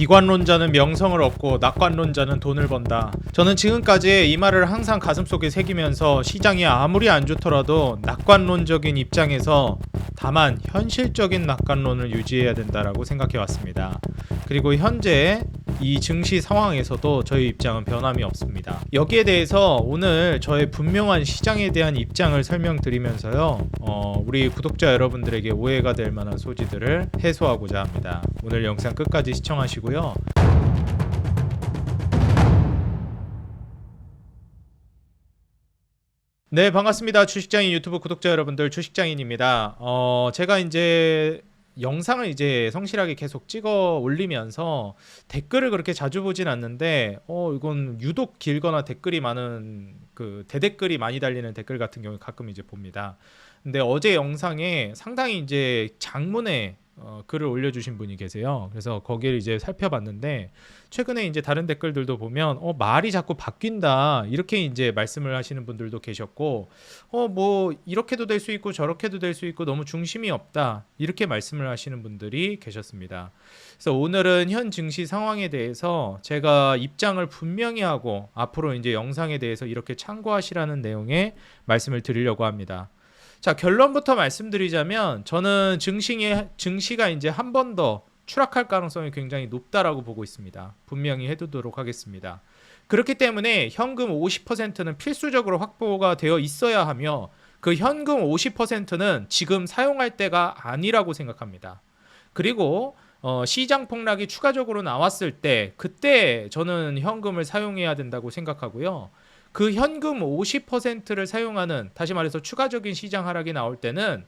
기관론자는 명성을 얻고 낙관론자는 돈을 번다. 저는 지금까지 이 말을 항상 가슴속에 새기면서 시장이 아무리 안 좋더라도 낙관론적인 입장에서 다만 현실적인 낙관론을 유지해야 된다라고 생각해 왔습니다. 그리고 현재 이 증시 상황에서도 저희 입장은 변함이 없습니다. 여기에 대해서 오늘 저의 분명한 시장에 대한 입장을 설명드리면서요, 우리 구독자 여러분들에게 오해가 될 만한 소지들을 해소하고자 합니다. 오늘 영상 끝까지 시청하시고요. 네, 반갑습니다. 주식장인 유튜브 구독자 여러분들, 주식장인입니다. 제가 이제 영상을 이제 성실하게 계속 찍어 올리면서 댓글을 그렇게 자주 보진 않는데, 이건 유독 길거나 댓글이 많은 그 대댓글이 많이 달리는 댓글 같은 경우 가끔 이제 봅니다. 근데 어제 영상에 상당히 이제 장문의 글을 올려주신 분이 계세요. 그래서 거기를 이제 살펴봤는데, 최근에 이제 다른 댓글들도 보면 말이 자꾸 바뀐다 이렇게 이제 말씀을 하시는 분들도 계셨고, 뭐 이렇게도 될 수 있고 저렇게도 될 수 있고 너무 중심이 없다 이렇게 말씀을 하시는 분들이 계셨습니다. 그래서 오늘은 현 증시 상황에 대해서 제가 입장을 분명히 하고 앞으로 이제 영상에 대해서 이렇게 참고하시라는 내용의 말씀을 드리려고 합니다. 자, 결론부터 말씀드리자면 저는 증시가 이제 한 번 더 추락할 가능성이 굉장히 높다라고 보고 있습니다. 분명히 해두도록 하겠습니다. 그렇기 때문에 현금 50%는 필수적으로 확보가 되어 있어야 하며, 그 현금 50%는 지금 사용할 때가 아니라고 생각합니다. 그리고 시장 폭락이 추가적으로 나왔을 때 그때 저는 현금을 사용해야 된다고 생각하고요. 그 현금 50%를 사용하는, 다시 말해서 추가적인 시장 하락이 나올 때는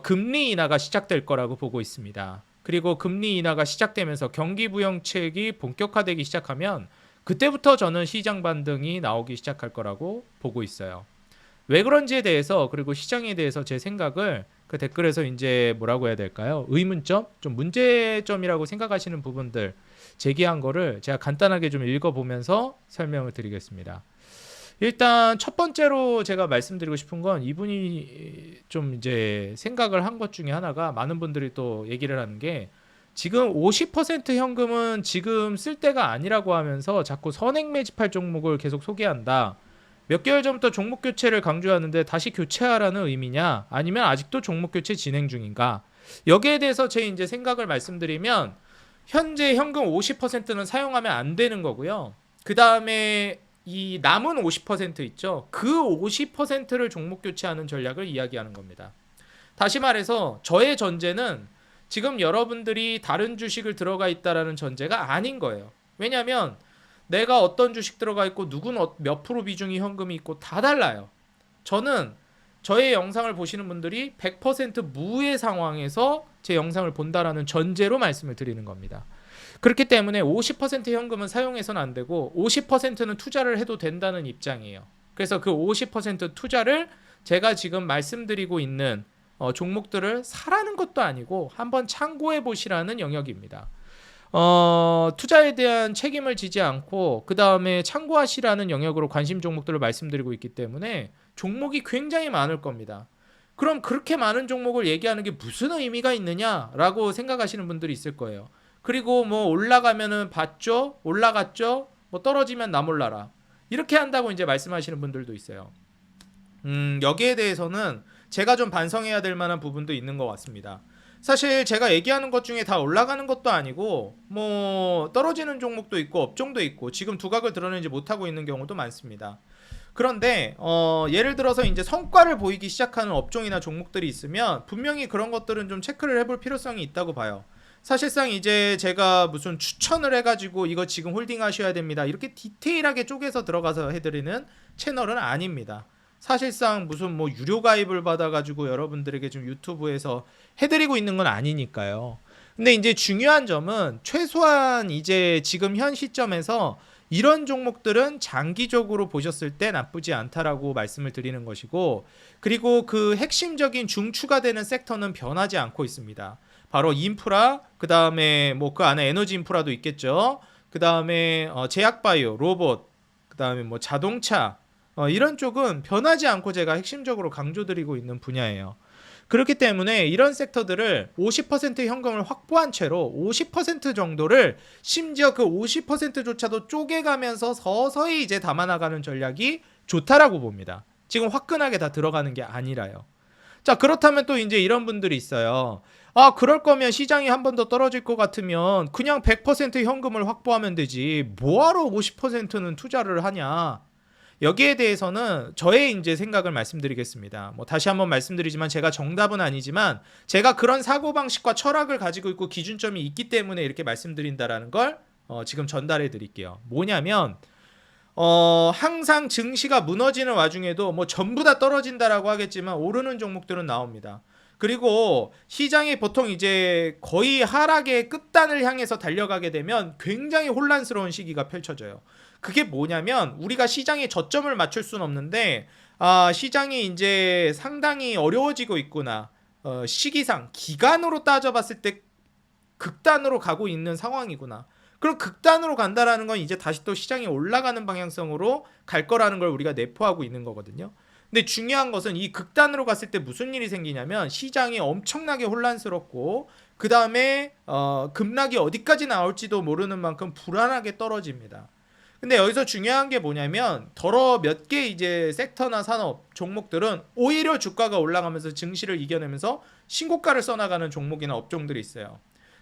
금리 인하가 시작될 거라고 보고 있습니다. 그리고 금리 인하가 시작되면서 경기 부양책이 본격화되기 시작하면 그때부터 저는 시장 반등이 나오기 시작할 거라고 보고 있어요. 왜 그런지에 대해서, 그리고 시장에 대해서 제 생각을 그 댓글에서 이제 뭐라고 해야 될까요? 의문점? 좀 문제점이라고 생각하시는 부분들 제기한 거를 제가 간단하게 좀 읽어보면서 설명을 드리겠습니다. 일단 첫 번째로 제가 말씀드리고 싶은 건, 이분이 좀 이제 생각을 한 것 중에 하나가, 많은 분들이 또 얘기를 하는 게, 지금 50% 현금은 지금 쓸 때가 아니라고 하면서 자꾸 선행 매집할 종목을 계속 소개한다. 몇 개월 전부터 종목 교체를 강조하는데 다시 교체하라는 의미냐, 아니면 아직도 종목 교체 진행 중인가? 여기에 대해서 제 이제 생각을 말씀드리면, 현재 현금 50%는 사용하면 안 되는 거고요. 그 다음에 이 남은 50% 있죠. 그 50%를 종목 교체하는 전략을 이야기하는 겁니다. 다시 말해서 저의 전제는 지금 여러분들이 다른 주식을 들어가 있다라는 전제가 아닌 거예요. 왜냐하면 내가 어떤 주식 들어가 있고 누구는 몇 프로 비중이 현금이 있고 다 달라요. 저는 저의 영상을 보시는 분들이 100% 무의 상황에서 제 영상을 본다라는 전제로 말씀을 드리는 겁니다. 그렇기 때문에 50% 현금은 사용해서는 안 되고 50%는 투자를 해도 된다는 입장이에요. 그래서 그 50% 투자를 제가 지금 말씀드리고 있는 종목들을 사라는 것도 아니고 한번 참고해 보시라는 영역입니다. 투자에 대한 책임을 지지 않고 그 다음에 참고하시라는 영역으로 관심 종목들을 말씀드리고 있기 때문에 종목이 굉장히 많을 겁니다. 그럼 그렇게 많은 종목을 얘기하는 게 무슨 의미가 있느냐라고 생각하시는 분들이 있을 거예요. 그리고 뭐 올라가면은 봤죠, 올라갔죠, 뭐 떨어지면 나 몰라라, 이렇게 한다고 이제 말씀하시는 분들도 있어요. 여기에 대해서는 제가 좀 반성해야 될 만한 부분도 있는 것 같습니다. 사실 제가 얘기하는 것 중에 다 올라가는 것도 아니고 뭐 떨어지는 종목도 있고 업종도 있고 지금 두각을 드러내지 못하고 있는 경우도 많습니다. 그런데 예를 들어서 이제 성과를 보이기 시작하는 업종이나 종목들이 있으면 분명히 그런 것들은 좀 체크를 해볼 필요성이 있다고 봐요. 사실상 이제 제가 무슨 추천을 해가지고 이거 지금 홀딩 하셔야 됩니다, 이렇게 디테일하게 쪼개서 들어가서 해드리는 채널은 아닙니다. 사실상 무슨 뭐 유료 가입을 받아가지고 여러분들에게 좀 유튜브에서 해드리고 있는 건 아니니까요. 근데 이제 중요한 점은 최소한 이제 지금 현 시점에서 이런 종목들은 장기적으로 보셨을 때 나쁘지 않다라고 말씀을 드리는 것이고, 그리고 그 핵심적인 중추가 되는 섹터는 변하지 않고 있습니다. 바로 인프라, 그 다음에 뭐 그 안에 에너지 인프라도 있겠죠. 그 다음에 제약바이오, 로봇, 그 다음에 뭐 자동차, 이런 쪽은 변하지 않고 제가 핵심적으로 강조드리고 있는 분야예요. 그렇기 때문에 이런 섹터들을 50% 현금을 확보한 채로 50% 정도를 심지어 그 50%조차도 쪼개가면서 서서히 이제 담아나가는 전략이 좋다라고 봅니다. 지금 화끈하게 다 들어가는 게 아니라요. 자, 그렇다면 또 이제 이런 분들이 있어요. 아, 그럴 거면 시장이 한 번 더 떨어질 것 같으면 그냥 100% 현금을 확보하면 되지. 뭐하러 50%는 투자를 하냐. 여기에 대해서는 저의 이제 생각을 말씀드리겠습니다. 뭐 다시 한번 말씀드리지만 제가 정답은 아니지만 제가 그런 사고방식과 철학을 가지고 있고 기준점이 있기 때문에 이렇게 말씀드린다라는 걸 지금 전달해 드릴게요. 뭐냐면 항상 증시가 무너지는 와중에도 뭐 전부 다 떨어진다라고 하겠지만 오르는 종목들은 나옵니다. 그리고 시장이 보통 이제 거의 하락의 끝단을 향해서 달려가게 되면 굉장히 혼란스러운 시기가 펼쳐져요. 그게 뭐냐면 우리가 시장에 저점을 맞출 수는 없는데 시장이 이제 상당히 어려워지고 있구나. 시기상 기간으로 따져봤을 때 극단으로 가고 있는 상황이구나. 그럼 극단으로 간다라는 건 이제 다시 또 시장이 올라가는 방향성으로 갈 거라는 걸 우리가 내포하고 있는 거거든요. 근데 중요한 것은 이 극단으로 갔을 때 무슨 일이 생기냐면 시장이 엄청나게 혼란스럽고 그 다음에 급락이 어디까지 나올지도 모르는 만큼 불안하게 떨어집니다. 근데 여기서 중요한 게 뭐냐면 더러 몇 개 이제 섹터나 산업 종목들은 오히려 주가가 올라가면서 증시를 이겨내면서 신고가를 써나가는 종목이나 업종들이 있어요.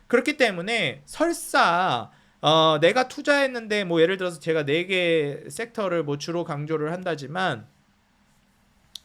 그렇기 때문에 설사 내가 투자했는데 뭐 예를 들어서 제가 4개 섹터를 뭐 주로 강조를 한다지만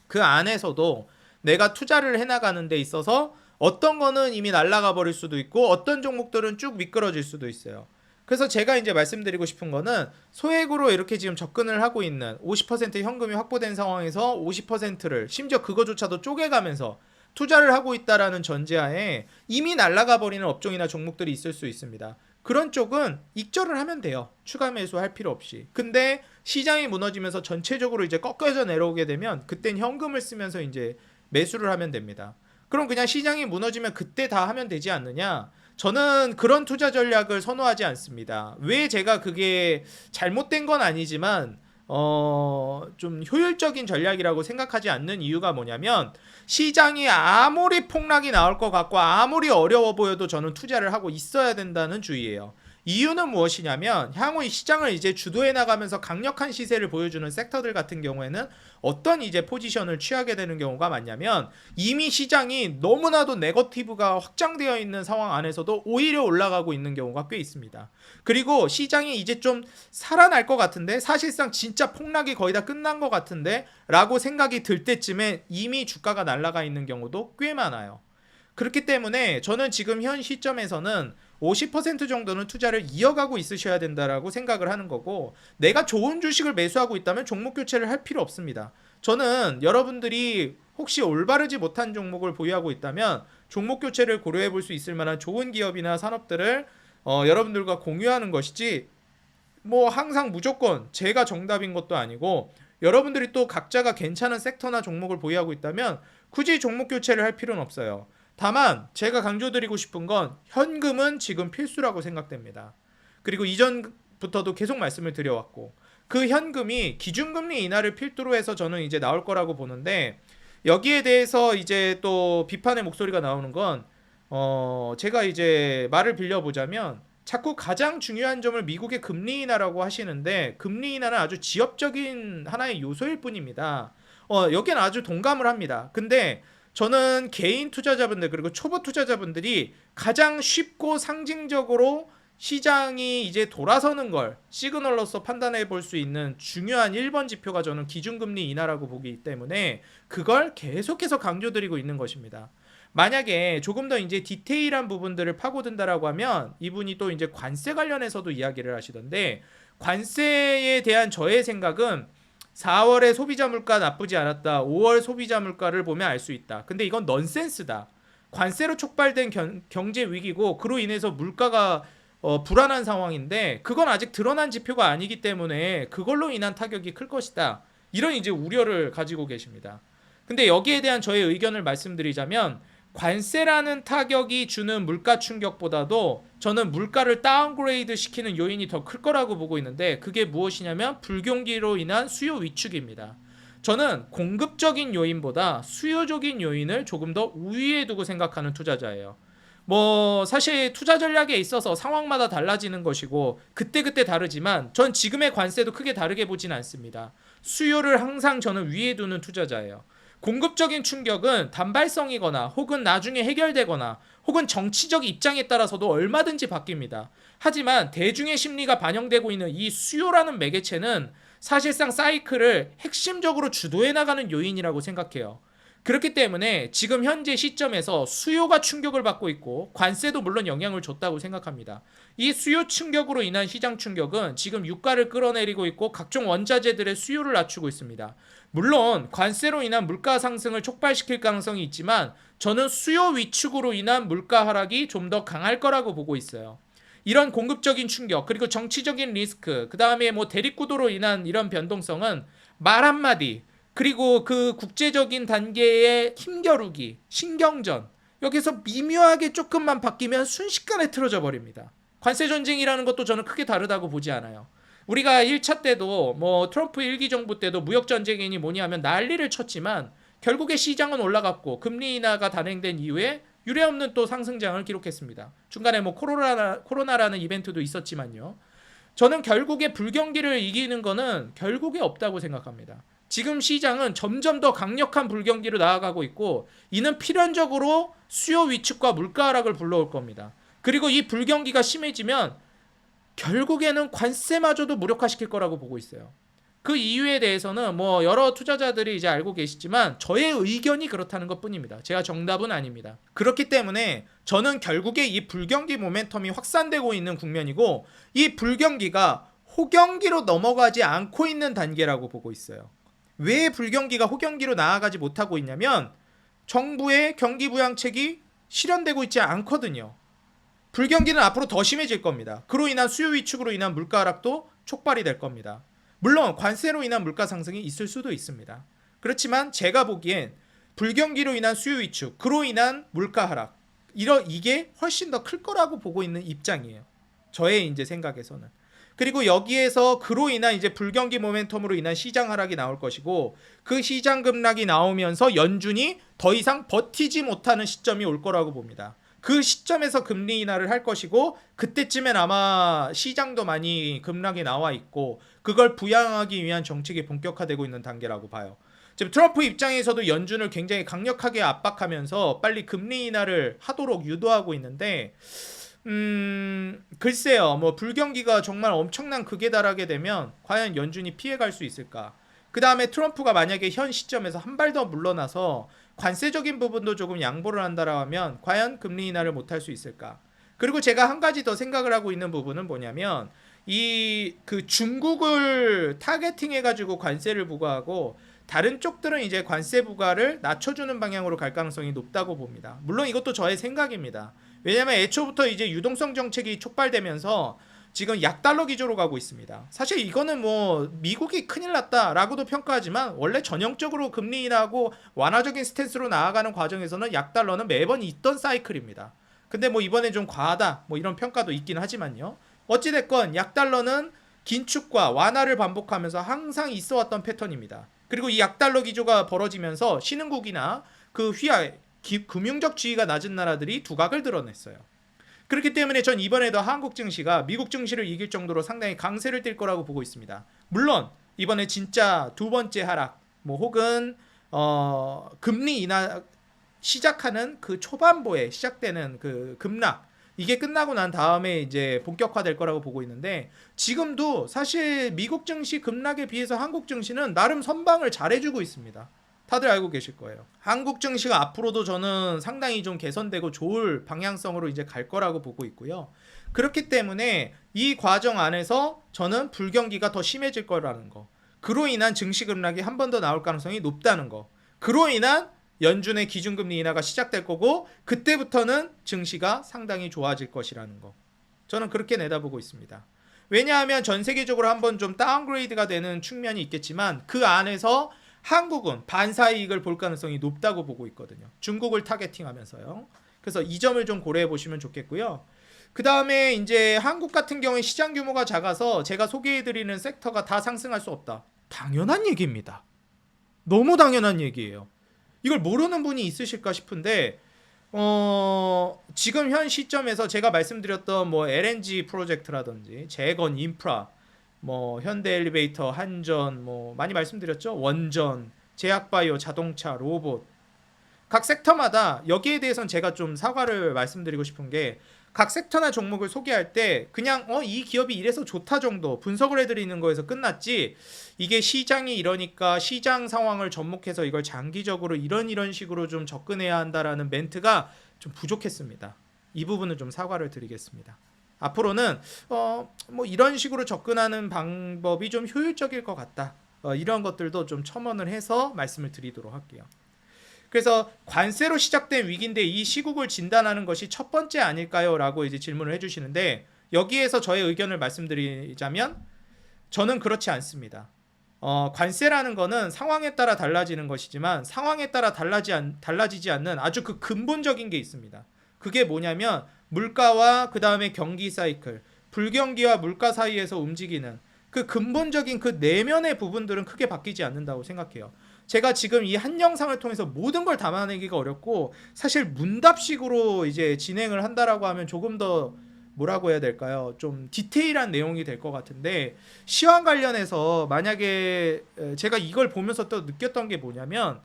그 안에서도 내가 투자를 해나가는 데 있어서 어떤 거는 이미 날아가 버릴 수도 있고 어떤 종목들은 쭉 미끄러질 수도 있어요. 그래서 제가 이제 말씀드리고 싶은 거는 소액으로 이렇게 지금 접근을 하고 있는 50% 현금이 확보된 상황에서 50%를 심지어 그거조차도 쪼개가면서 투자를 하고 있다라는 전제하에 이미 날아가 버리는 업종이나 종목들이 있을 수 있습니다. 그런 쪽은 익절을 하면 돼요. 추가 매수할 필요 없이. 근데 시장이 무너지면서 전체적으로 이제 꺾여져 내려오게 되면 그땐 현금을 쓰면서 이제 매수를 하면 됩니다. 그럼 그냥 시장이 무너지면 그때 다 하면 되지 않느냐? 저는 그런 투자 전략을 선호하지 않습니다. 왜 제가 그게 잘못된 건 아니지만 좀 효율적인 전략이라고 생각하지 않는 이유가 뭐냐면 시장이 아무리 폭락이 나올 것 같고 아무리 어려워 보여도 저는 투자를 하고 있어야 된다는 주의예요. 이유는 무엇이냐면 향후 이 시장을 이제 주도해 나가면서 강력한 시세를 보여주는 섹터들 같은 경우에는 어떤 이제 포지션을 취하게 되는 경우가 많냐면 이미 시장이 너무나도 네거티브가 확장되어 있는 상황 안에서도 오히려 올라가고 있는 경우가 꽤 있습니다. 그리고 시장이 이제 좀 살아날 것 같은데 사실상 진짜 폭락이 거의 다 끝난 것 같은데 라고 생각이 들 때쯤에 이미 주가가 날아가 있는 경우도 꽤 많아요. 그렇기 때문에 저는 지금 현 시점에서는 50% 정도는 투자를 이어가고 있으셔야 된다라고 생각을 하는 거고 내가 좋은 주식을 매수하고 있다면 종목 교체를 할 필요 없습니다. 저는 여러분들이 혹시 올바르지 못한 종목을 보유하고 있다면 종목 교체를 고려해 볼 수 있을 만한 좋은 기업이나 산업들을 여러분들과 공유하는 것이지 뭐 항상 무조건 제가 정답인 것도 아니고 여러분들이 또 각자가 괜찮은 섹터나 종목을 보유하고 있다면 굳이 종목 교체를 할 필요는 없어요. 다만 제가 강조드리고 싶은 건 현금은 지금 필수라고 생각됩니다. 그리고 이전부터도 계속 말씀을 드려왔고 그 현금이 기준금리 인하를 필두로 해서 저는 이제 나올 거라고 보는데 여기에 대해서 이제 또 비판의 목소리가 나오는 건 제가 이제 말을 빌려보자면 자꾸 가장 중요한 점을 미국의 금리 인하라고 하시는데 금리 인하는 아주 지엽적인 하나의 요소일 뿐입니다. 여기는 아주 동감을 합니다. 근데 저는 개인 투자자분들 그리고 초보 투자자분들이 가장 쉽고 상징적으로 시장이 이제 돌아서는 걸 시그널로서 판단해 볼 수 있는 중요한 1번 지표가 저는 기준금리 인하라고 보기 때문에 그걸 계속해서 강조드리고 있는 것입니다. 만약에 조금 더 이제 디테일한 부분들을 파고든다라고 하면 이분이 또 이제 관세 관련해서도 이야기를 하시던데 관세에 대한 저의 생각은 4월에 소비자 물가 나쁘지 않았다. 5월 소비자 물가를 보면 알 수 있다. 근데 이건 넌센스다. 관세로 촉발된 경제 위기고 그로 인해서 물가가 불안한 상황인데 그건 아직 드러난 지표가 아니기 때문에 그걸로 인한 타격이 클 것이다. 이런 이제 우려를 가지고 계십니다. 근데 여기에 대한 저의 의견을 말씀드리자면 관세라는 타격이 주는 물가 충격보다도 저는 물가를 다운그레이드 시키는 요인이 더 클 거라고 보고 있는데 그게 무엇이냐면 불경기로 인한 수요 위축입니다. 저는 공급적인 요인보다 수요적인 요인을 조금 더 우위에 두고 생각하는 투자자예요. 뭐 사실 투자 전략에 있어서 상황마다 달라지는 것이고 그때그때 다르지만 전 지금의 관세도 크게 다르게 보진 않습니다. 수요를 항상 저는 위에 두는 투자자예요. 공급적인 충격은 단발성이거나 혹은 나중에 해결되거나 혹은 정치적 입장에 따라서도 얼마든지 바뀝니다. 하지만 대중의 심리가 반영되고 있는 이 수요라는 매개체는 사실상 사이클을 핵심적으로 주도해 나가는 요인이라고 생각해요. 그렇기 때문에 지금 현재 시점에서 수요가 충격을 받고 있고 관세도 물론 영향을 줬다고 생각합니다. 이 수요 충격으로 인한 시장 충격은 지금 유가를 끌어내리고 있고 각종 원자재들의 수요를 낮추고 있습니다. 물론 관세로 인한 물가 상승을 촉발시킬 가능성이 있지만 저는 수요 위축으로 인한 물가 하락이 좀 더 강할 거라고 보고 있어요. 이런 공급적인 충격 그리고 정치적인 리스크 그 다음에 뭐 대립구도로 인한 이런 변동성은 말 한마디 그리고 그 국제적인 단계의 힘겨루기 신경전 여기서 미묘하게 조금만 바뀌면 순식간에 틀어져 버립니다. 관세 전쟁이라는 것도 저는 크게 다르다고 보지 않아요. 우리가 1차 때도 뭐 트럼프 1기 정부 때도 무역 전쟁이니 뭐니 하면 난리를 쳤지만 결국에 시장은 올라갔고 금리 인하가 단행된 이후에 유례없는 또 상승장을 기록했습니다. 중간에 뭐 코로나라는 이벤트도 있었지만요. 저는 결국에 불경기를 이기는 거는 결국에 없다고 생각합니다. 지금 시장은 점점 더 강력한 불경기로 나아가고 있고 이는 필연적으로 수요 위축과 물가 하락을 불러올 겁니다. 그리고 이 불경기가 심해지면 결국에는 관세마저도 무력화시킬 거라고 보고 있어요. 그 이유에 대해서는 뭐 여러 투자자들이 이제 알고 계시지만 저의 의견이 그렇다는 것뿐입니다. 제가 정답은 아닙니다. 그렇기 때문에 저는 결국에 이 불경기 모멘텀이 확산되고 있는 국면이고 이 불경기가 호경기로 넘어가지 않고 있는 단계라고 보고 있어요. 왜 불경기가 호경기로 나아가지 못하고 있냐면 정부의 경기 부양책이 실현되고 있지 않거든요. 불경기는 앞으로 더 심해질 겁니다. 그로 인한 수요 위축으로 인한 물가 하락도 촉발이 될 겁니다. 물론 관세로 인한 물가 상승이 있을 수도 있습니다. 그렇지만 제가 보기엔 불경기로 인한 수요 위축, 그로 인한 물가 하락 이게 훨씬 더 클 거라고 보고 있는 입장이에요. 저의 이제 생각에서는. 그리고 여기에서 그로 인한 이제 불경기 모멘텀으로 인한 시장 하락이 나올 것이고 그 시장 급락이 나오면서 연준이 더 이상 버티지 못하는 시점이 올 거라고 봅니다. 그 시점에서 금리 인하를 할 것이고 그때쯤엔 아마 시장도 많이 급락이 나와 있고 그걸 부양하기 위한 정책이 본격화되고 있는 단계라고 봐요. 지금 트럼프 입장에서도 연준을 굉장히 강력하게 압박하면서 빨리 금리 인하를 하도록 유도하고 있는데 글쎄요. 뭐 불경기가 정말 엄청난 극에 달하게 되면 과연 연준이 피해갈 수 있을까? 그 다음에 트럼프가 만약에 현 시점에서 한 발 더 물러나서 관세적인 부분도 조금 양보를 한다라 하면 과연 금리 인하를 못할 수 있을까? 그리고 제가 한 가지 더 생각을 하고 있는 부분은 뭐냐면 이 그 중국을 타겟팅 해가지고 관세를 부과하고 다른 쪽들은 이제 관세 부과를 낮춰주는 방향으로 갈 가능성이 높다고 봅니다. 물론 이것도 저의 생각입니다. 왜냐하면 애초부터 이제 유동성 정책이 촉발되면서 지금 약달러 기조로 가고 있습니다. 사실 이거는 뭐 미국이 큰일 났다라고도 평가하지만 원래 전형적으로 금리 인하고 완화적인 스탠스로 나아가는 과정에서는 약달러는 매번 있던 사이클입니다. 근데 뭐 이번에 좀 과하다 뭐 이런 평가도 있긴 하지만요. 어찌됐건 약달러는 긴축과 완화를 반복하면서 항상 있어왔던 패턴입니다. 그리고 이 약달러 기조가 벌어지면서 신흥국이나 그 금융적 지위가 낮은 나라들이 두각을 드러냈어요. 그렇기 때문에 전 이번에도 한국 증시가 미국 증시를 이길 정도로 상당히 강세를 띨 거라고 보고 있습니다. 물론 이번에 진짜 두 번째 하락 뭐 혹은 금리 인하 시작하는 그 초반부에 시작되는 그 급락 이게 끝나고 난 다음에 이제 본격화될 거라고 보고 있는데 지금도 사실 미국 증시 급락에 비해서 한국 증시는 나름 선방을 잘해주고 있습니다. 다들 알고 계실 거예요. 한국 증시가 앞으로도 저는 상당히 좀 개선되고 좋을 방향성으로 이제 갈 거라고 보고 있고요. 그렇기 때문에 이 과정 안에서 저는 불경기가 더 심해질 거라는 거. 그로 인한 증시 급락이 한 번 더 나올 가능성이 높다는 거. 그로 인한 연준의 기준금리 인하가 시작될 거고 그때부터는 증시가 상당히 좋아질 것이라는 거. 저는 그렇게 내다보고 있습니다. 왜냐하면 전 세계적으로 한번 좀 다운그레이드가 되는 측면이 있겠지만 그 안에서 한국은 반사이익을 볼 가능성이 높다고 보고 있거든요. 중국을 타겟팅하면서요. 그래서 이 점을 좀 고려해 보시면 좋겠고요. 그 다음에 이제 한국 같은 경우에 시장 규모가 작아서 제가 소개해드리는 섹터가 다 상승할 수 없다. 당연한 얘기입니다. 너무 당연한 얘기예요. 이걸 모르는 분이 있으실까 싶은데 지금 현 시점에서 제가 말씀드렸던 뭐 LNG 프로젝트라든지 재건 인프라, 뭐 현대 엘리베이터, 한전, 뭐 많이 말씀드렸죠. 원전, 제약바이오, 자동차, 로봇, 각 섹터마다 여기에 대해서는 제가 좀 사과를 말씀드리고 싶은 게 각 섹터나 종목을 소개할 때 그냥 이 기업이 이래서 좋다 정도 분석을 해드리는 거에서 끝났지, 이게 시장이 이러니까 시장 상황을 접목해서 이걸 장기적으로 이런 식으로 좀 접근해야 한다라는 멘트가 좀 부족했습니다. 이 부분은 좀 사과를 드리겠습니다. 앞으로는 뭐 이런 식으로 접근하는 방법이 좀 효율적일 것 같다. 이런 것들도 좀 첨언을 해서 말씀을 드리도록 할게요. 그래서 관세로 시작된 위기인데 이 시국을 진단하는 것이 첫 번째 아닐까요? 라고 이제 질문을 해주시는데, 여기에서 저의 의견을 말씀드리자면 저는 그렇지 않습니다. 관세라는 거는 상황에 따라 달라지는 것이지만 상황에 따라 달라지지 않는 아주 그 근본적인 게 있습니다. 그게 뭐냐면 물가와 그 다음에 경기 사이클, 불경기와 물가 사이에서 움직이는 그 근본적인 그 내면의 부분들은 크게 바뀌지 않는다고 생각해요. 제가 지금 이 한 영상을 통해서 모든 걸 담아내기가 어렵고, 사실 문답식으로 이제 진행을 한다라고 하면 조금 더 뭐라고 해야 될까요? 좀 디테일한 내용이 될 것 같은데, 시황 관련해서 만약에 제가 이걸 보면서 또 느꼈던 게 뭐냐면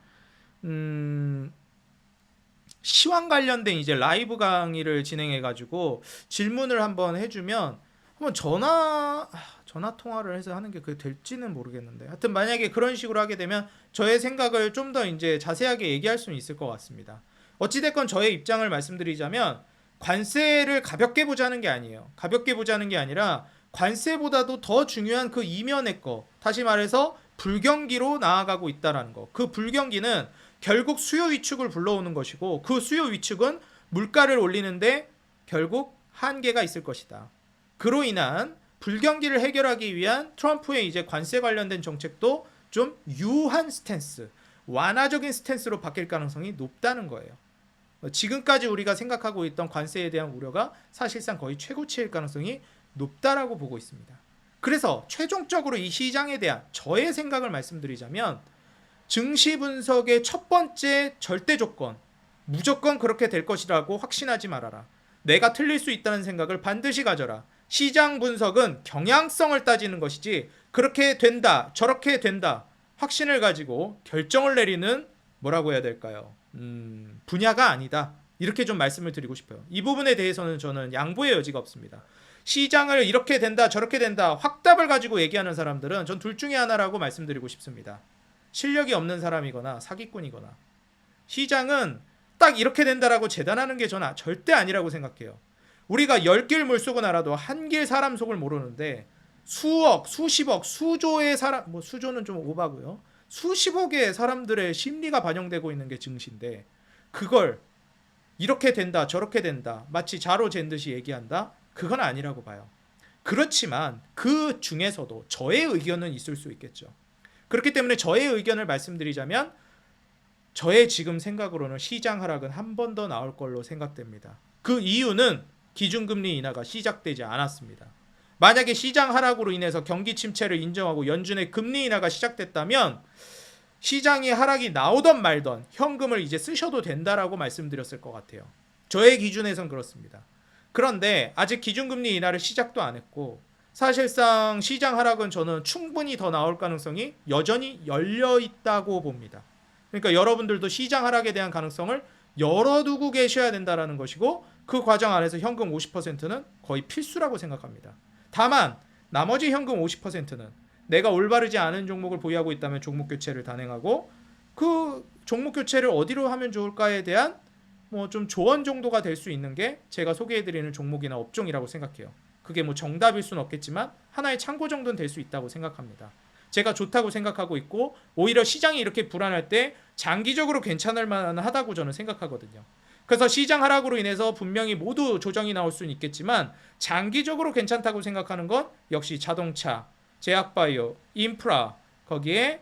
시황 관련된 이제 라이브 강의를 진행해 가지고 질문을 한번 해주면 한번 전화 통화를 해서 하는 게 그게 될지는 모르겠는데, 하여튼 만약에 그런 식으로 하게 되면 저의 생각을 좀 더 이제 자세하게 얘기할 수는 있을 것 같습니다. 어찌됐건 저의 입장을 말씀드리자면 관세를 가볍게 보자는 게 아니에요. 가볍게 보자는 게 아니라 관세보다도 더 중요한 그 이면의 거, 다시 말해서 불경기로 나아가고 있다라는 거. 그 불경기는 결국 수요 위축을 불러오는 것이고, 그 수요 위축은 물가를 올리는데 결국 한계가 있을 것이다. 그로 인한 불경기를 해결하기 위한 트럼프의 이제 관세 관련된 정책도 좀 유한 스탠스, 완화적인 스탠스로 바뀔 가능성이 높다는 거예요. 지금까지 우리가 생각하고 있던 관세에 대한 우려가 사실상 거의 최고치일 가능성이 높다라고 보고 있습니다. 그래서 최종적으로 이 시장에 대한 저의 생각을 말씀드리자면, 증시 분석의 첫 번째 절대 조건, 무조건 그렇게 될 것이라고 확신하지 말아라. 내가 틀릴 수 있다는 생각을 반드시 가져라. 시장 분석은 경향성을 따지는 것이지 그렇게 된다, 저렇게 된다 확신을 가지고 결정을 내리는 뭐라고 해야 될까요? 분야가 아니다. 이렇게 좀 말씀을 드리고 싶어요. 이 부분에 대해서는 저는 양보의 여지가 없습니다. 시장을 이렇게 된다, 저렇게 된다 확답을 가지고 얘기하는 사람들은 전 둘 중에 하나라고 말씀드리고 싶습니다. 실력이 없는 사람이거나 사기꾼이거나. 시장은 딱 이렇게 된다라고 재단하는 게 저는 절대 아니라고 생각해요. 우리가 10길 물속은 알아도 한 길 사람 속을 모르는데, 수억, 수십억, 수조의 사람, 뭐 수조는 좀 오바고요. 수십억의 사람들의 심리가 반영되고 있는 게 증시인데, 그걸 이렇게 된다, 저렇게 된다, 마치 자로 잰 듯이 얘기한다? 그건 아니라고 봐요. 그렇지만 그 중에서도 저의 의견은 있을 수 있겠죠. 그렇기 때문에 저의 의견을 말씀드리자면, 저의 지금 생각으로는 시장 하락은 한 번 더 나올 걸로 생각됩니다. 그 이유는 기준금리 인하가 시작되지 않았습니다. 만약에 시장 하락으로 인해서 경기 침체를 인정하고 연준의 금리 인하가 시작됐다면 시장이 하락이 나오던 말던 현금을 이제 쓰셔도 된다라고 말씀드렸을 것 같아요. 저의 기준에선 그렇습니다. 그런데 아직 기준금리 인하를 시작도 안 했고, 사실상 시장 하락은 저는 충분히 더 나올 가능성이 여전히 열려 있다고 봅니다. 그러니까 여러분들도 시장 하락에 대한 가능성을 열어두고 계셔야 된다라는 것이고, 그 과정 안에서 현금 50%는 거의 필수라고 생각합니다. 다만 나머지 현금 50%는 내가 올바르지 않은 종목을 보유하고 있다면 종목 교체를 단행하고, 그 종목 교체를 어디로 하면 좋을까에 대한 뭐 좀 조언 정도가 될 수 있는 게 제가 소개해드리는 종목이나 업종이라고 생각해요. 그게 뭐 정답일 수는 없겠지만 하나의 참고 정도는 될 수 있다고 생각합니다. 제가 좋다고 생각하고 있고, 오히려 시장이 이렇게 불안할 때 장기적으로 괜찮을 만하다고 저는 생각하거든요. 그래서 시장 하락으로 인해서 분명히 모두 조정이 나올 수는 있겠지만 장기적으로 괜찮다고 생각하는 건 역시 자동차, 제약바이오, 인프라, 거기에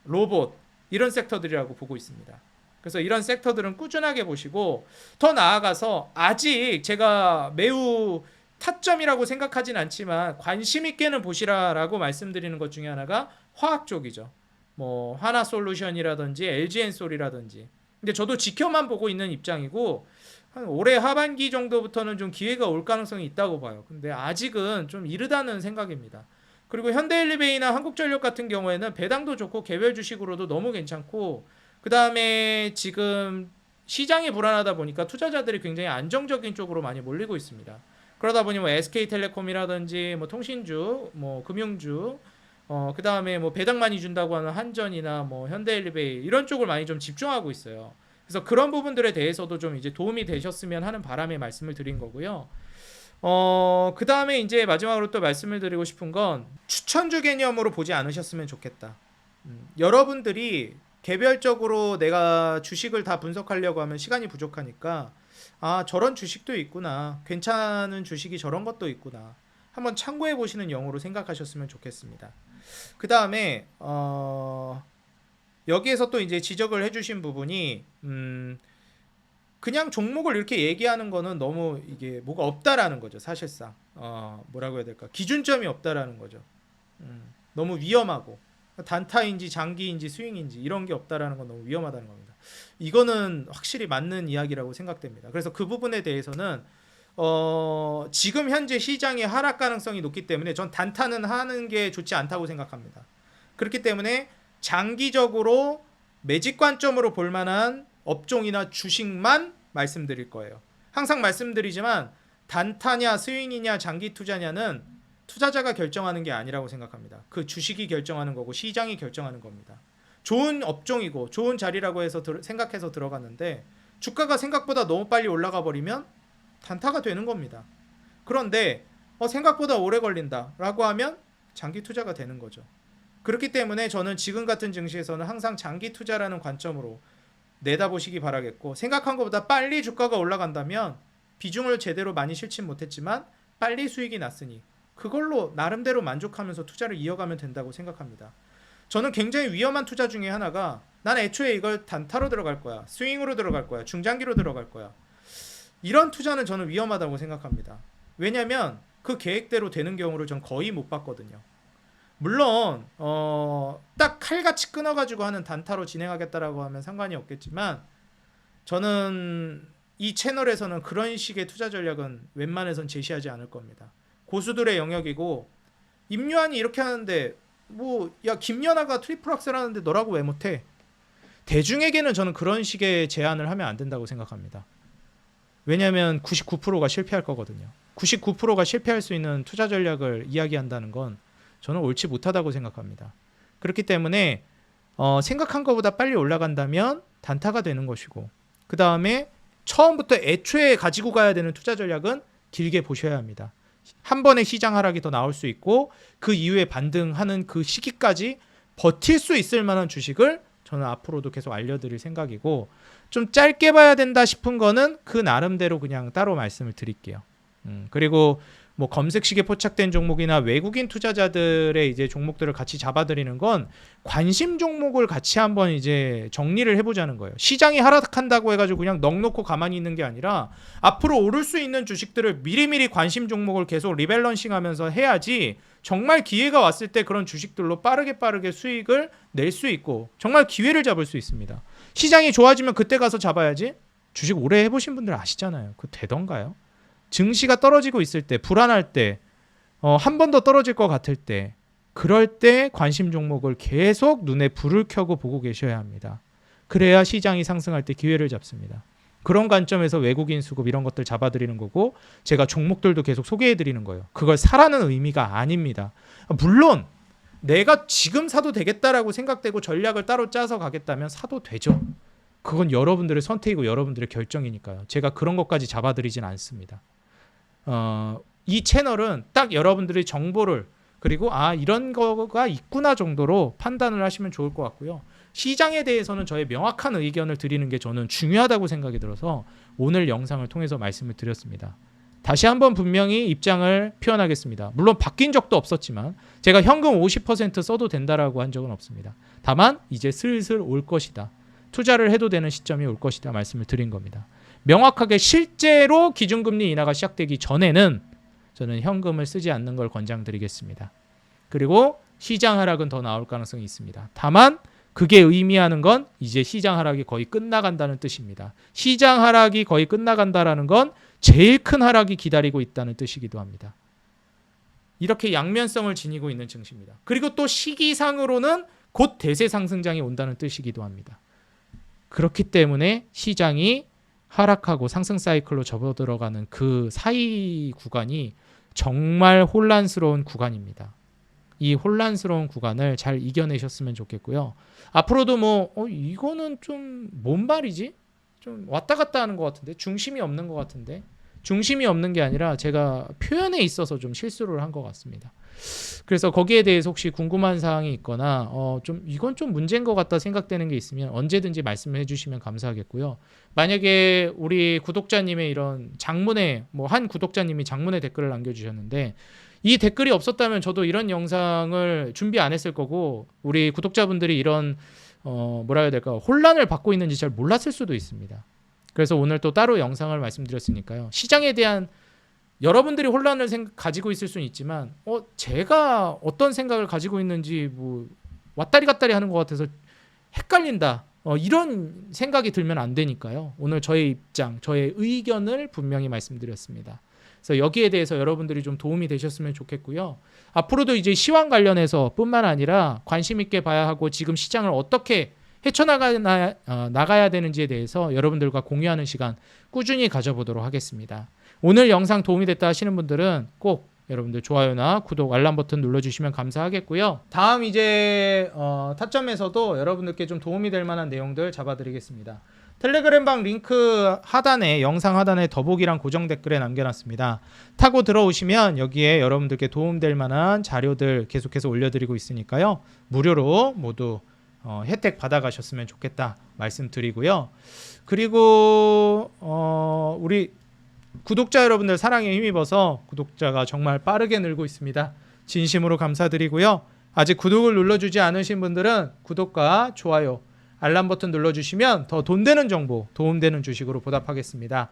로봇, 이런 섹터들이라고 보고 있습니다. 그래서 이런 섹터들은 꾸준하게 보시고, 더 나아가서 아직 제가 매우 타점이라고 생각하진 않지만 관심 있게는 보시라라고 말씀드리는 것 중에 하나가 화학 쪽이죠. 뭐 하나솔루션이라든지 LG엔솔이라든지. 근데 저도 지켜만 보고 있는 입장이고 한 올해 하반기 정도부터는 좀 기회가 올 가능성이 있다고 봐요. 근데 아직은 좀 이르다는 생각입니다. 그리고 현대일리베이나 한국전력 같은 경우에는 배당도 좋고 개별 주식으로도 너무 괜찮고, 그 다음에 지금 시장이 불안하다 보니까 투자자들이 굉장히 안정적인 쪽으로 많이 몰리고 있습니다. 그러다 보니 뭐 SK텔레콤이라든지 뭐 통신주, 뭐 금융주, 그 다음에 뭐 배당 많이 준다고 하는 한전이나 뭐 현대일리베이 이런 쪽을 많이 좀 집중하고 있어요. 그래서 그런 부분들에 대해서도 좀 이제 도움이 되셨으면 하는 바람에 말씀을 드린 거고요. 그 다음에 이제 마지막으로 또 말씀을 드리고 싶은 건 추천주 개념으로 보지 않으셨으면 좋겠다. 여러분들이 개별적으로 내가 주식을 다 분석하려고 하면 시간이 부족하니까 아, 저런 주식도 있구나. 괜찮은 주식이 저런 것도 있구나. 한번 참고해 보시는 영으로 생각하셨으면 좋겠습니다. 그 다음에 여기에서 또 이제 지적을 해주신 부분이 그냥 종목을 이렇게 얘기하는 거는 너무 이게 뭐가 없다라는 거죠. 사실상 뭐라고 해야 될까? 기준점이 없다라는 거죠. 너무 위험하고 단타인지 장기인지 스윙인지 이런 게 없다라는 건 너무 위험하다는 겁니다. 이거는 확실히 맞는 이야기라고 생각됩니다. 그래서 그 부분에 대해서는 지금 현재 시장의 하락 가능성이 높기 때문에 전 단타는 하는 게 좋지 않다고 생각합니다. 그렇기 때문에 장기적으로 매직 관점으로 볼 만한 업종이나 주식만 말씀드릴 거예요. 항상 말씀드리지만 단타냐 스윙이냐 장기 투자냐는 투자자가 결정하는 게 아니라고 생각합니다. 그 주식이 결정하는 거고 시장이 결정하는 겁니다. 좋은 업종이고 좋은 자리라고 해서 생각해서 들어갔는데 주가가 생각보다 너무 빨리 올라가 버리면 단타가 되는 겁니다. 그런데 생각보다 오래 걸린다 라고 하면 장기 투자가 되는 거죠. 그렇기 때문에 저는 지금 같은 증시에서는 항상 장기 투자라는 관점으로 내다보시기 바라겠고, 생각한 것보다 빨리 주가가 올라간다면 비중을 제대로 많이 실진 못했지만 빨리 수익이 났으니 그걸로 나름대로 만족하면서 투자를 이어가면 된다고 생각합니다. 저는 굉장히 위험한 투자 중에 하나가 난 애초에 이걸 단타로 들어갈 거야, 스윙으로 들어갈 거야, 중장기로 들어갈 거야, 이런 투자는 저는 위험하다고 생각합니다. 왜냐하면 그 계획대로 되는 경우를 전 거의 못 봤거든요. 물론 딱 칼같이 끊어가지고 하는 단타로 진행하겠다라고 하면 상관이 없겠지만 저는 이 채널에서는 그런 식의 투자 전략은 웬만해선 제시하지 않을 겁니다. 고수들의 영역이고, 임요한이 이렇게 하는데 뭐 야 김연아가 트리플 악셀 하는데 너라고 왜 못해? 대중에게는 저는 그런 식의 제안을 하면 안 된다고 생각합니다. 왜냐하면 99%가 실패할 거거든요. 99%가 실패할 수 있는 투자 전략을 이야기한다는 건 저는 옳지 못하다고 생각합니다. 그렇기 때문에 생각한 것보다 빨리 올라간다면 단타가 되는 것이고, 그 다음에 처음부터 애초에 가지고 가야 되는 투자 전략은 길게 보셔야 합니다. 한 번에 시장 하락이 더 나올 수 있고 그 이후에 반등하는 그 시기까지 버틸 수 있을 만한 주식을 저는 앞으로도 계속 알려드릴 생각이고, 좀 짧게 봐야 된다 싶은 거는 그 나름대로 그냥 따로 말씀을 드릴게요. 그리고 뭐 검색식에 포착된 종목이나 외국인 투자자들의 이제 종목들을 같이 잡아드리는 건 관심 종목을 같이 한번 이제 정리를 해보자는 거예요. 시장이 하락한다고 해가지고 그냥 넋놓고 가만히 있는 게 아니라 앞으로 오를 수 있는 주식들을 미리미리 관심 종목을 계속 리밸런싱하면서 해야지 정말 기회가 왔을 때 그런 주식들로 빠르게 수익을 낼 수 있고 정말 기회를 잡을 수 있습니다. 시장이 좋아지면 그때 가서 잡아야지. 주식 오래 해보신 분들 아시잖아요. 그거 되던가요? 증시가 떨어지고 있을 때, 불안할 때, 한 번 더 떨어질 것 같을 때, 그럴 때 관심 종목을 계속 눈에 불을 켜고 보고 계셔야 합니다. 그래야 시장이 상승할 때 기회를 잡습니다. 그런 관점에서 외국인 수급 이런 것들 잡아드리는 거고, 제가 종목들도 계속 소개해드리는 거예요. 그걸 사라는 의미가 아닙니다. 물론 내가 지금 사도 되겠다라고 생각되고 전략을 따로 짜서 가겠다면 사도 되죠. 그건 여러분들의 선택이고 여러분들의 결정이니까요. 제가 그런 것까지 잡아드리진 않습니다. 이 채널은 딱 여러분들의 정보를, 그리고 이런 거가 있구나 정도로 판단을 하시면 좋을 것 같고요. 시장에 대해서는 저의 명확한 의견을 드리는 게 저는 중요하다고 생각이 들어서 오늘 영상을 통해서 말씀을 드렸습니다. 다시 한번 분명히 입장을 표현하겠습니다. 물론 바뀐 적도 없었지만 제가 현금 50% 써도 된다라고 한 적은 없습니다. 다만 이제 슬슬 올 것이다. 투자를 해도 되는 시점이 올 것이다 말씀을 드린 겁니다. 명확하게 실제로 기준금리 인하가 시작되기 전에는 저는 현금을 쓰지 않는 걸 권장드리겠습니다. 그리고 시장 하락은 더 나올 가능성이 있습니다. 다만 그게 의미하는 건 이제 시장 하락이 거의 끝나간다는 뜻입니다. 시장 하락이 거의 끝나간다라는 건 제일 큰 하락이 기다리고 있다는 뜻이기도 합니다. 이렇게 양면성을 지니고 있는 증시입니다. 그리고 또 시기상으로는 곧 대세 상승장이 온다는 뜻이기도 합니다. 그렇기 때문에 시장이 하락하고 상승 사이클로 접어들어가는 그 사이 구간이 정말 혼란스러운 구간입니다. 이 혼란스러운 구간을 잘 이겨내셨으면 좋겠고요. 앞으로도 이거는 좀 뭔 말이지? 좀 왔다 갔다 하는 것 같은데 중심이 없는 것 같은데 중심이 없는 게 아니라 제가 표현에 있어서 좀 실수를 한 것 같습니다. 그래서 거기에 대해서 혹시 궁금한 사항이 있거나 좀 이건 좀 문제인 것 같다 생각되는 게 있으면 언제든지 말씀해 주시면 감사하겠고요. 만약에 우리 구독자님의 이런 장문의 한 구독자님이 장문의 댓글을 남겨주셨는데 이 댓글이 없었다면 저도 이런 영상을 준비 안 했을 거고 우리 구독자분들이 이런 뭐라 해야 될까 혼란을 받고 있는지 잘 몰랐을 수도 있습니다. 그래서 오늘 또 따로 영상을 말씀드렸으니까요. 시장에 대한 여러분들이 혼란을 가지고 있을 수는 있지만 제가 어떤 생각을 가지고 있는지 왔다리 갔다리 하는 것 같아서 헷갈린다. 이런 생각이 들면 안 되니까요. 오늘 저의 입장, 저의 의견을 분명히 말씀드렸습니다. 그래서 여기에 대해서 여러분들이 좀 도움이 되셨으면 좋겠고요. 앞으로도 이제 시황 관련해서 뿐만 아니라 관심 있게 봐야 하고 지금 시장을 어떻게 헤쳐나가야 되는지에 대해서 여러분들과 공유하는 시간 꾸준히 가져보도록 하겠습니다. 오늘 영상 도움이 됐다 하시는 분들은 꼭 여러분들 좋아요나 구독, 알람 버튼 눌러주시면 감사하겠고요. 다음 이제 타점에서도 여러분들께 좀 도움이 될 만한 내용들 잡아드리겠습니다. 텔레그램방 링크 하단에 영상 하단에 더보기랑 고정 댓글에 남겨놨습니다. 타고 들어오시면 여기에 여러분들께 도움될 만한 자료들 계속해서 올려드리고 있으니까요. 무료로 모두 혜택 받아가셨으면 좋겠다 말씀드리고요. 그리고 우리 구독자 여러분들 사랑에 힘입어서 구독자가 정말 빠르게 늘고 있습니다. 진심으로 감사드리고요. 아직 구독을 눌러주지 않으신 분들은 구독과 좋아요, 알람 버튼 눌러주시면 더 돈 되는 정보, 도움되는 주식으로 보답하겠습니다.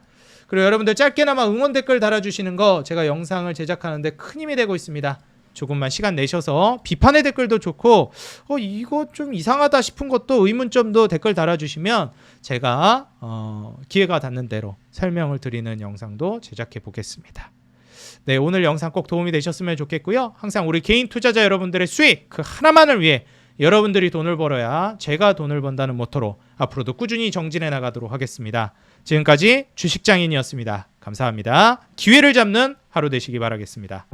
그리고 여러분들 짧게나마 응원 댓글 달아주시는 거 제가 영상을 제작하는데 큰 힘이 되고 있습니다. 조금만 시간 내셔서 비판의 댓글도 좋고 이거 좀 이상하다 싶은 것도 의문점도 댓글 달아주시면 제가 기회가 닿는 대로 설명을 드리는 영상도 제작해 보겠습니다. 네, 오늘 영상 꼭 도움이 되셨으면 좋겠고요. 항상 우리 개인 투자자 여러분들의 수익 그 하나만을 위해 여러분들이 돈을 벌어야 제가 돈을 번다는 모토로 앞으로도 꾸준히 정진해 나가도록 하겠습니다. 지금까지 주식장인이었습니다. 감사합니다. 기회를 잡는 하루 되시기 바라겠습니다.